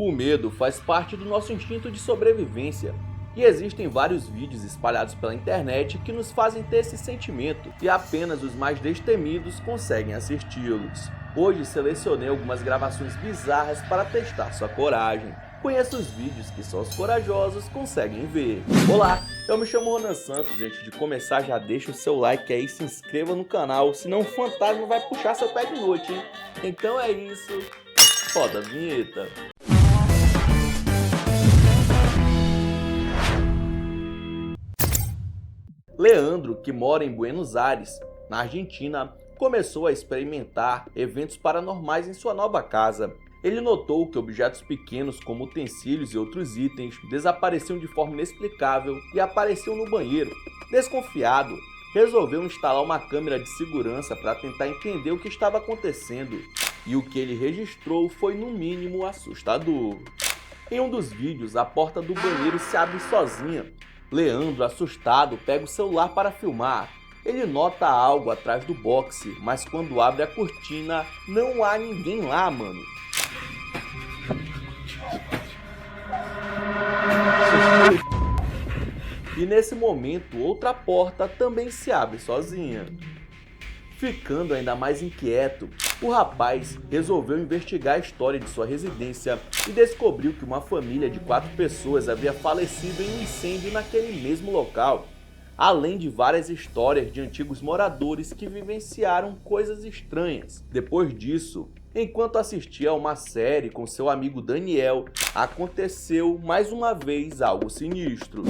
O medo faz parte do nosso instinto de sobrevivência, e existem vários vídeos espalhados pela internet que nos fazem ter esse sentimento, e apenas os mais destemidos conseguem assisti-los. Hoje selecionei algumas gravações bizarras para testar sua coragem. Conheça os vídeos que só os corajosos conseguem ver. Olá, eu me chamo Ronan Santos e antes de começar já deixa o seu like aí e se inscreva no canal, senão o fantasma vai puxar seu pé de noite, hein? Então é isso, roda a vinheta. Leandro, que mora em Buenos Aires, na Argentina, começou a experimentar eventos paranormais em sua nova casa. Ele notou que objetos pequenos como utensílios e outros itens desapareciam de forma inexplicável e apareciam no banheiro. Desconfiado, resolveu instalar uma câmera de segurança para tentar entender o que estava acontecendo. E o que ele registrou foi no mínimo assustador. Em um dos vídeos, a porta do banheiro se abre sozinha. Leandro, assustado, pega o celular para filmar. Ele nota algo atrás do boxe, mas quando abre a cortina, não há ninguém lá, mano. E nesse momento, outra porta também se abre sozinha. Ficando ainda mais inquieto, o rapaz resolveu investigar a história de sua residência e descobriu que uma família de 4 pessoas havia falecido em um incêndio naquele mesmo local, além de várias histórias de antigos moradores que vivenciaram coisas estranhas. Depois disso, enquanto assistia a uma série com seu amigo Daniel, aconteceu mais uma vez algo sinistro.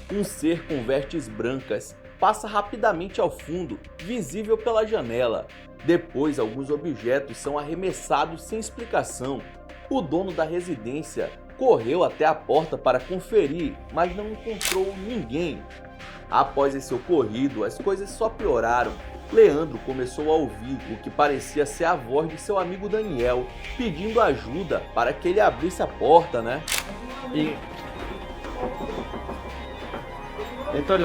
Um ser com vestes brancas passa rapidamente ao fundo, visível pela janela. Depois, alguns objetos são arremessados sem explicação. O dono da residência correu até a porta para conferir, mas não encontrou ninguém. Após esse ocorrido, as coisas só pioraram. Leandro começou a ouvir o que parecia ser a voz de seu amigo Daniel, pedindo ajuda para que ele abrisse a porta, né? Esto es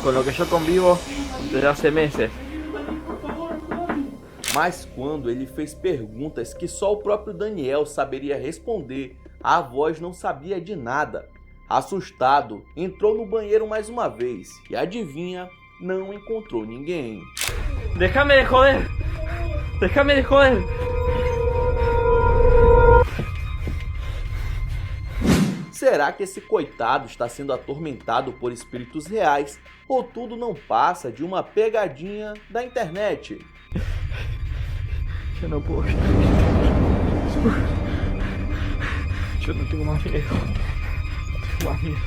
con lo que yo convivo desde hace meses. Mas quando ele fez perguntas que só o próprio Daniel saberia responder, a voz não sabia de nada. Assustado, entrou no banheiro mais uma vez e adivinha, não encontrou ninguém. ¡Déjame de joder! ¡Déjame de joder! Será que esse coitado está sendo atormentado por espíritos reais ou tudo não passa de uma pegadinha da internet? Yo no puedo. Yo no tengo más miedo. Tengo más miedo.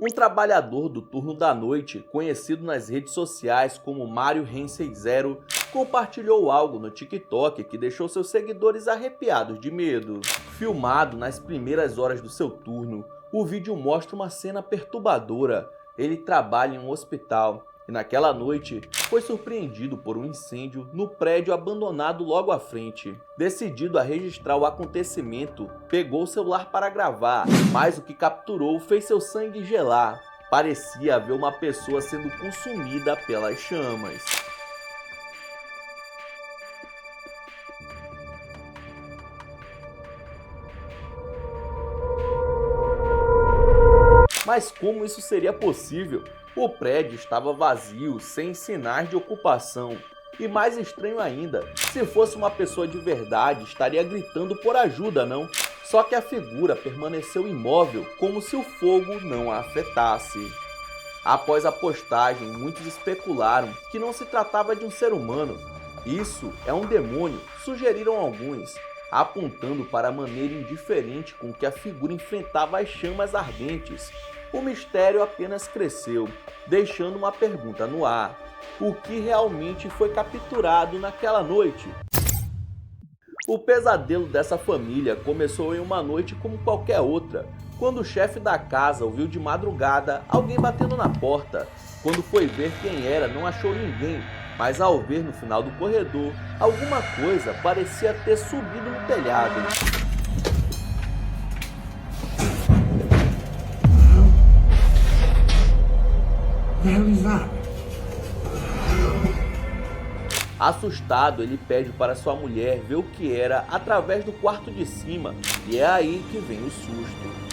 Um trabalhador do turno da noite, conhecido nas redes sociais como Mario Ren60, compartilhou algo no TikTok que deixou seus seguidores arrepiados de medo. Filmado nas primeiras horas do seu turno, o vídeo mostra uma cena perturbadora. Ele trabalha em um hospital e naquela noite foi surpreendido por um incêndio no prédio abandonado logo à frente. Decidido a registrar o acontecimento, pegou o celular para gravar, mas o que capturou fez seu sangue gelar. Parecia haver uma pessoa sendo consumida pelas chamas. Mas como isso seria possível? O prédio estava vazio, sem sinais de ocupação. E mais estranho ainda, se fosse uma pessoa de verdade, estaria gritando por ajuda, não? Só que a figura permaneceu imóvel, como se o fogo não a afetasse. Após a postagem, muitos especularam que não se tratava de um ser humano. Isso é um demônio, sugeriram alguns, apontando para a maneira indiferente com que a figura enfrentava as chamas ardentes. O mistério apenas cresceu, deixando uma pergunta no ar. O que realmente foi capturado naquela noite? O pesadelo dessa família começou em uma noite como qualquer outra, quando o chefe da casa ouviu de madrugada alguém batendo na porta. Quando foi ver quem era, não achou ninguém, mas ao ver no final do corredor, alguma coisa parecia ter subido no telhado. hell is that? Assustado, ele pede para sua mulher ver o que era através do quarto de cima, e é aí que vem o susto.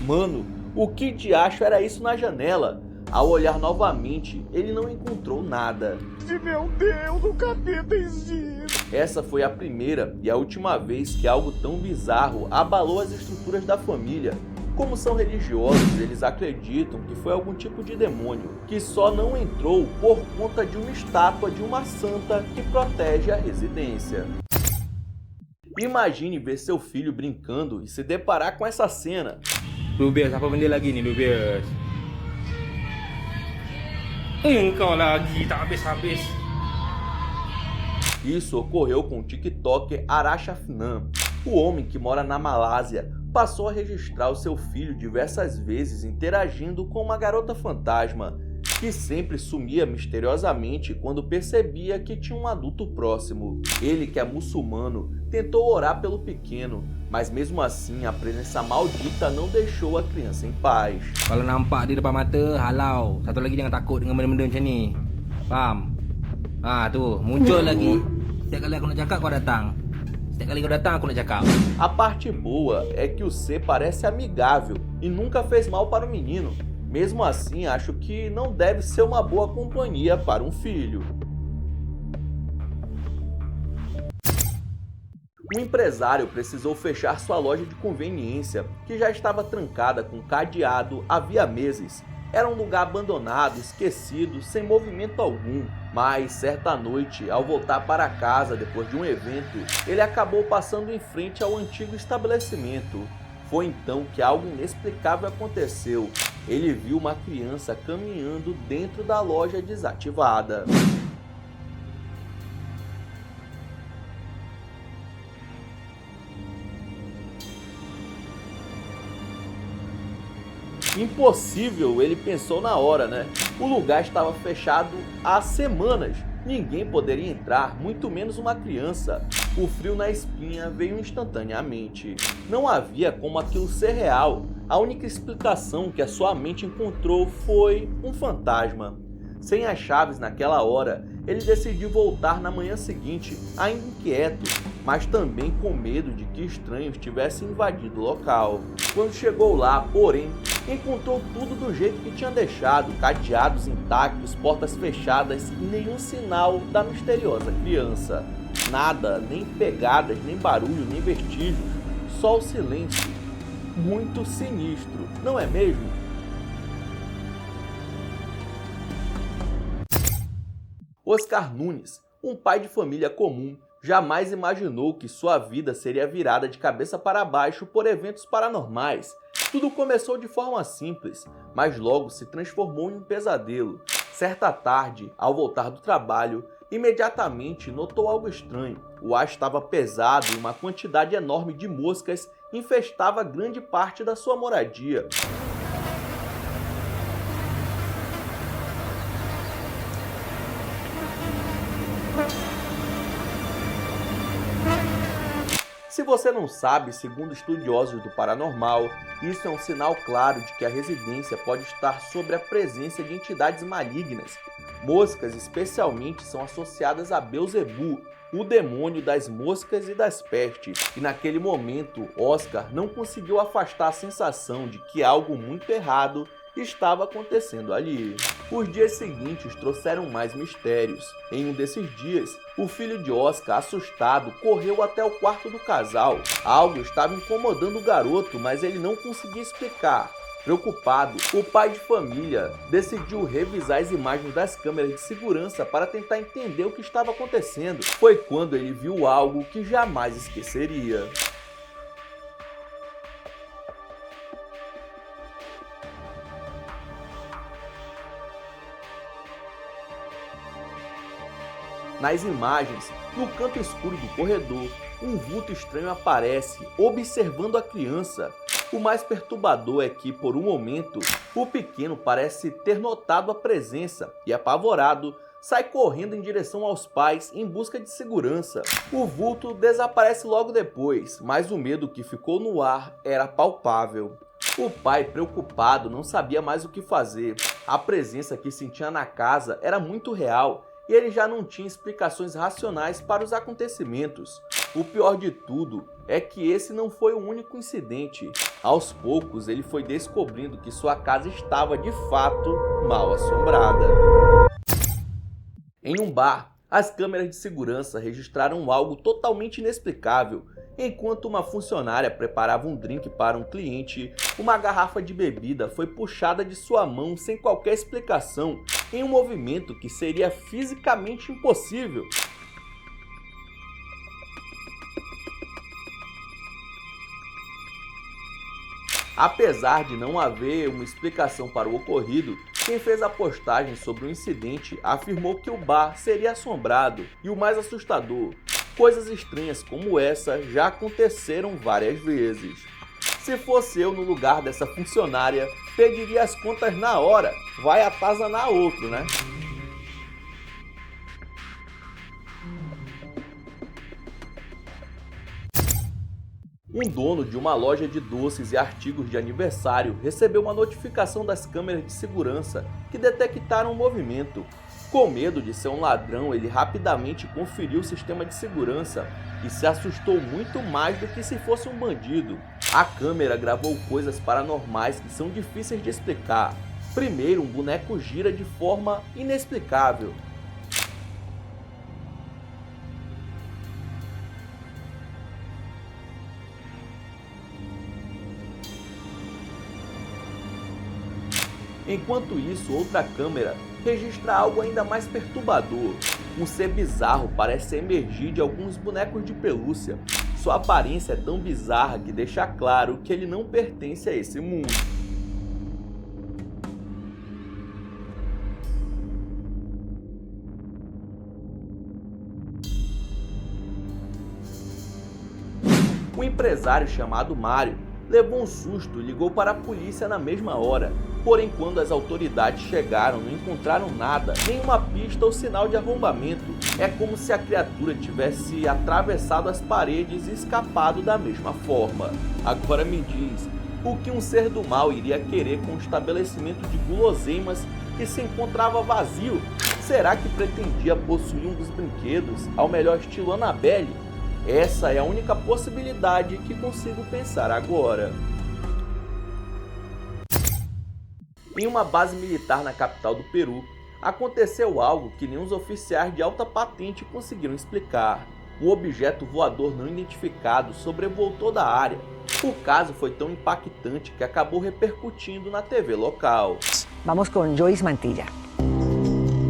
Mano, o que de acho era isso na janela? Ao olhar novamente, ele não encontrou nada. Meu Deus, o capeta existe. Essa foi a primeira e a última vez que algo tão bizarro abalou as estruturas da família. Como são religiosos, eles acreditam que foi algum tipo de demônio, que só não entrou por conta de uma estátua de uma santa que protege a residência. Imagine ver seu filho brincando e se deparar com essa cena. Lubias, apa benda lagi ni Lubias? Engkau lagi tak habis-habis. Isso ocorreu com o TikToker Arash Afnan. O homem que mora na Malásia passou a registrar o seu filho diversas vezes interagindo com uma garota fantasma, que sempre sumia misteriosamente quando percebia que tinha um adulto próximo. Ele, que é muçulmano, tentou orar pelo pequeno, mas mesmo assim a presença maldita não deixou a criança em paz. Kalau nampak di depan mata, halau. Satu lagi jangan takut dengan benda-benda macam ni. Faham? Tu, muncul lagi. Setiap kali aku nak cakap, kau datang. Setiap kali kau datang, aku nak cakap. A parte boa é que o C parece amigável e nunca fez mal para o menino. Mesmo assim, acho que não deve ser uma boa companhia para um filho. Um empresário precisou fechar sua loja de conveniência, que já estava trancada com cadeado havia meses. Era um lugar abandonado, esquecido, sem movimento algum. Mas, certa noite, ao voltar para casa depois de um evento, ele acabou passando em frente ao antigo estabelecimento. Foi então que algo inexplicável aconteceu. Ele viu uma criança caminhando dentro da loja desativada. Impossível, ele pensou na hora, né? O lugar estava fechado há semanas. Ninguém poderia entrar, muito menos uma criança. O frio na espinha veio instantaneamente. Não havia como aquilo ser real. A única explicação que a sua mente encontrou foi um fantasma. Sem as chaves naquela hora, ele decidiu voltar na manhã seguinte, ainda inquieto, mas também com medo de que estranhos tivessem invadido o local. Quando chegou lá, porém, encontrou tudo do jeito que tinha deixado, cadeados intactos, portas fechadas e nenhum sinal da misteriosa criança. Nada, nem pegadas, nem barulho, nem vestígios, só o silêncio. Muito sinistro, não é mesmo? Oscar Nunes, um pai de família comum, jamais imaginou que sua vida seria virada de cabeça para baixo por eventos paranormais. Tudo começou de forma simples, mas logo se transformou em um pesadelo. Certa tarde, ao voltar do trabalho, imediatamente notou algo estranho. O ar estava pesado e uma quantidade enorme de moscas infestava grande parte da sua moradia. Se você não sabe, segundo estudiosos do paranormal, isso é um sinal claro de que a residência pode estar sob a presença de entidades malignas. Moscas, especialmente, são associadas a Beelzebub, o demônio das moscas e das pestes. E naquele momento, Oscar não conseguiu afastar a sensação de que algo muito errado estava acontecendo ali. Os dias seguintes trouxeram mais mistérios. Em um desses dias, o filho de Oscar, assustado, correu até o quarto do casal. Algo estava incomodando o garoto, mas ele não conseguia explicar. Preocupado, o pai de família decidiu revisar as imagens das câmeras de segurança para tentar entender o que estava acontecendo. Foi quando ele viu algo que jamais esqueceria. Nas imagens, no canto escuro do corredor, um vulto estranho aparece, observando a criança. O mais perturbador é que, por um momento, o pequeno parece ter notado a presença e, apavorado, sai correndo em direção aos pais em busca de segurança. O vulto desaparece logo depois, mas o medo que ficou no ar era palpável. O pai, preocupado, não sabia mais o que fazer. A presença que sentia na casa era muito real e ele já não tinha explicações racionais para os acontecimentos. O pior de tudo é que esse não foi o único incidente. Aos poucos, ele foi descobrindo que sua casa estava de fato mal assombrada. Em um bar, as câmeras de segurança registraram algo totalmente inexplicável. Enquanto uma funcionária preparava um drink para um cliente, uma garrafa de bebida foi puxada de sua mão sem qualquer explicação, em um movimento que seria fisicamente impossível. Apesar de não haver uma explicação para o ocorrido, quem fez a postagem sobre o incidente afirmou que o bar seria assombrado e o mais assustador, coisas estranhas como essa já aconteceram várias vezes. Se fosse eu no lugar dessa funcionária, pediria as contas na hora, vai atazanar outro, né? Um dono de uma loja de doces e artigos de aniversário recebeu uma notificação das câmeras de segurança que detectaram o movimento. Com medo de ser um ladrão, ele rapidamente conferiu o sistema de segurança e se assustou muito mais do que se fosse um bandido. A câmera gravou coisas paranormais que são difíceis de explicar. Primeiro, um boneco gira de forma inexplicável. Enquanto isso, outra câmera registra algo ainda mais perturbador. Um ser bizarro parece emergir de alguns bonecos de pelúcia. Sua aparência é tão bizarra que deixa claro que ele não pertence a esse mundo. Um empresário chamado Mário levou um susto e ligou para a polícia na mesma hora. Porém, quando as autoridades chegaram, não encontraram nada, nenhuma pista ou sinal de arrombamento. É como se a criatura tivesse atravessado as paredes e escapado da mesma forma. Agora me diz, o que um ser do mal iria querer com um estabelecimento de guloseimas que se encontrava vazio? Será que pretendia possuir um dos brinquedos, ao melhor estilo Annabelle? Essa é a única possibilidade que consigo pensar agora. Em uma base militar na capital do Peru, aconteceu algo que nem os oficiais de alta patente conseguiram explicar. Um objeto voador não identificado sobrevoou toda a área. O caso foi tão impactante que acabou repercutindo na TV local. Vamos con Joyce Mantilla.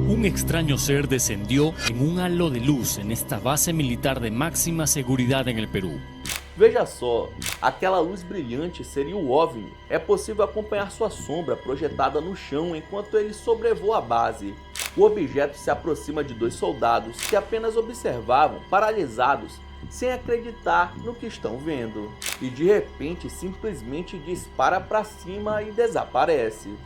Un extraño ser descendió en un halo de luz en esta base militar de máxima seguridad en el Perú. Veja só, aquela luz brilhante seria o OVNI. É possível acompanhar sua sombra projetada no chão enquanto ele sobrevoa a base. O objeto se aproxima de dois soldados que apenas observavam, paralisados, sem acreditar no que estão vendo. E de repente simplesmente dispara para cima e desaparece.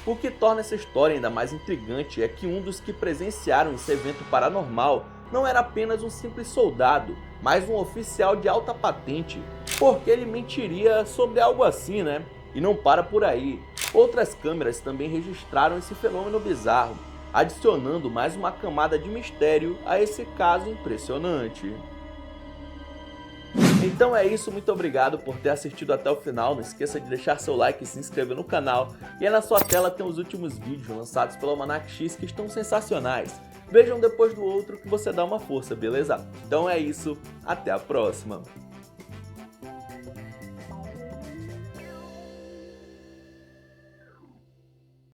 O que torna essa história ainda mais intrigante é que um dos que presenciaram esse evento paranormal não era apenas um simples soldado, mas um oficial de alta patente. Porque ele mentiria sobre algo assim, né? E não para por aí. Outras câmeras também registraram esse fenômeno bizarro, adicionando mais uma camada de mistério a esse caso impressionante. Então é isso, muito obrigado por ter assistido até o final, não esqueça de deixar seu like e se inscrever no canal. E aí na sua tela tem os últimos vídeos lançados pelo Almanac X que estão sensacionais. Vejam depois do outro que você dá uma força, beleza? Então é isso, até a próxima!